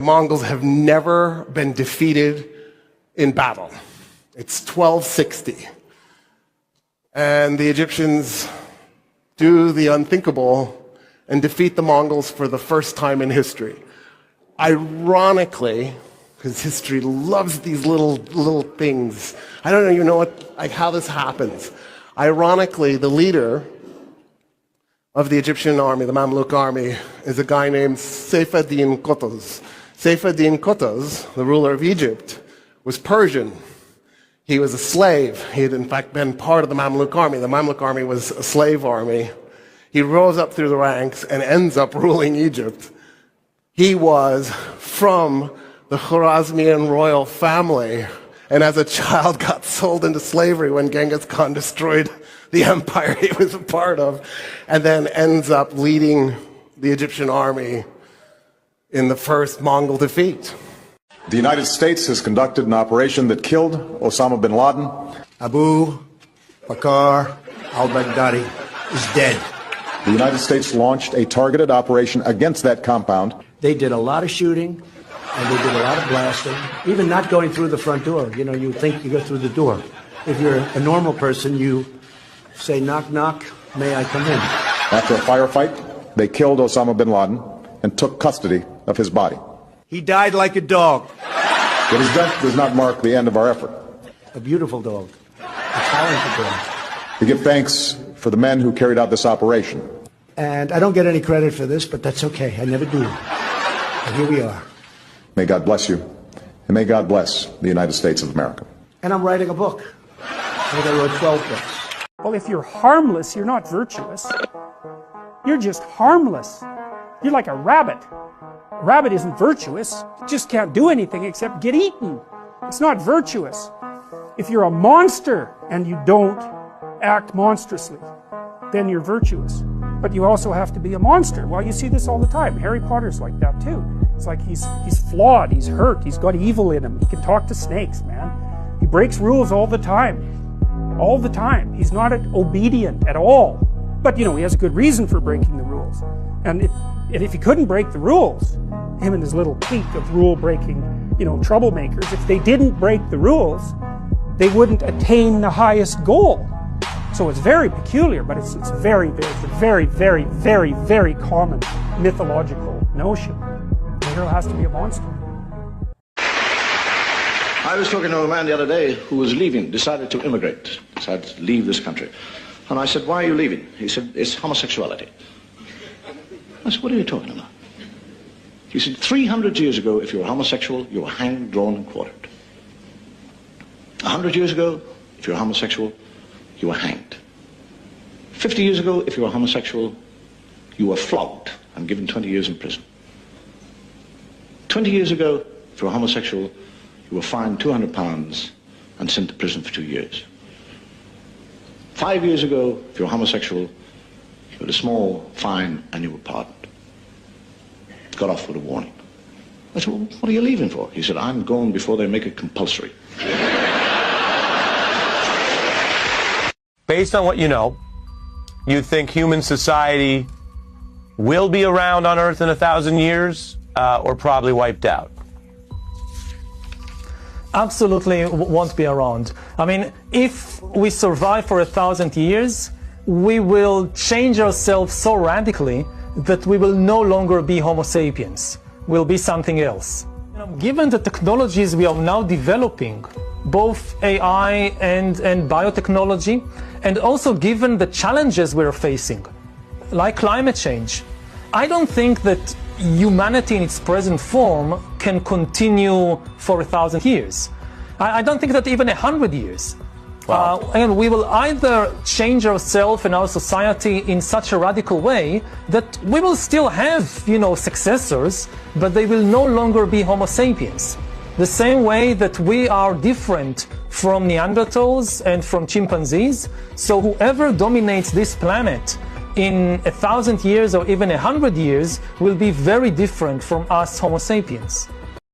The Mongols have never been defeated in battle. It's 1260. And the Egyptians do the unthinkable and defeat the Mongols for the first time in history. Ironically, because history loves these little things. I don't even know how this happens. Ironically, the leader of the Egyptian army, the Mamluk army, is a guy named Seyf-ed-din Qutuz. Seyf-ed-din Qutuz, the ruler of Egypt, was Persian. He was a slave. He had in fact been part of the Mamluk army. The Mamluk army was a slave army. He rose up through the ranks and ends up ruling Egypt. He was from the Khwarezmian royal family, and as a child got sold into slavery when Genghis Khan destroyed the empire he was a part of, and then ends up leading the Egyptian army in the first Mongol defeat. The United States has conducted an operation that killed Osama bin Laden. Abu Bakr al-Baghdadi is dead. The United States launched a targeted operation against that compound. They did a lot of shooting, and they did a lot of blasting, even not going through the front door. You know, you think you go through the door. If you're a normal person, you say, knock, knock, may I come in? After a firefight, they killed Osama bin Laden and took custody of his body. He died like a dog. But his death does not mark the end of our effort. A beautiful dog. A talented dog. We give thanks for the men who carried out this operation. And I don't get any credit for this, but that's okay. I never do. But here we are. May God bless you, and may God bless the United States of America. And I'm writing a book. I think I wrote 12 books. Well, if you're harmless, you're not virtuous. You're just harmless. You're like a rabbit. A rabbit isn't virtuous. It just can't do anything except get eaten. It's not virtuous. If you're a monster and you don't act monstrously, then you're virtuous. But you also have to be a monster. Well, you see this all the time. Harry Potter's like that too. It's like he's flawed, he's hurt, he's got evil in him. He can talk to snakes, man. He breaks rules all the time. All the time. He's not obedient at all. But, you know, he has a good reason for breaking the rules. And if he couldn't break the rules, him and his little clique of rule-breaking, you know, troublemakers, if they didn't break the rules, they wouldn't attain the highest goal. So it's very peculiar, but it's very, very, very, very, very common mythological notion. The hero has to be a monster. I was talking to a man the other day who was leaving, decided to immigrate, decided to leave this country. And I said, why are you leaving? He said, it's homosexuality. I said, what are you talking about? He said, 300 years ago, if you were homosexual, you were hanged, drawn, and quartered. 100 years ago, if you were homosexual, you were hanged. 50 years ago, if you were homosexual, you were flogged and given 20 years in prison. 20 years ago, if you were homosexual, you were fined £200 and sent to prison for 2 years. 5 years ago, if you were homosexual, you had a small fine and you were pardoned. Got off with a warning. I said, well, what are you leaving for? He said, I'm going before they make it compulsory. Based on what you know, you think human society will be around on Earth in 1,000 years or probably wiped out? Absolutely won't be around. I mean, if we survive for 1,000 years, we will change ourselves so radically that we will no longer be Homo sapiens. We'll be something else. Given the technologies we are now developing, both AI and biotechnology, and also given the challenges we're facing, like climate change, I don't think that humanity in its present form can continue for 1,000 years. I don't think that even 100 years. Wow. And we will either change ourselves and our society in such a radical way that we will still have, you know, successors, but they will no longer be Homo sapiens. The same way that we are different from Neanderthals and from chimpanzees, so whoever dominates this planet in 1,000 years or even 100 years will be very different from us Homo sapiens.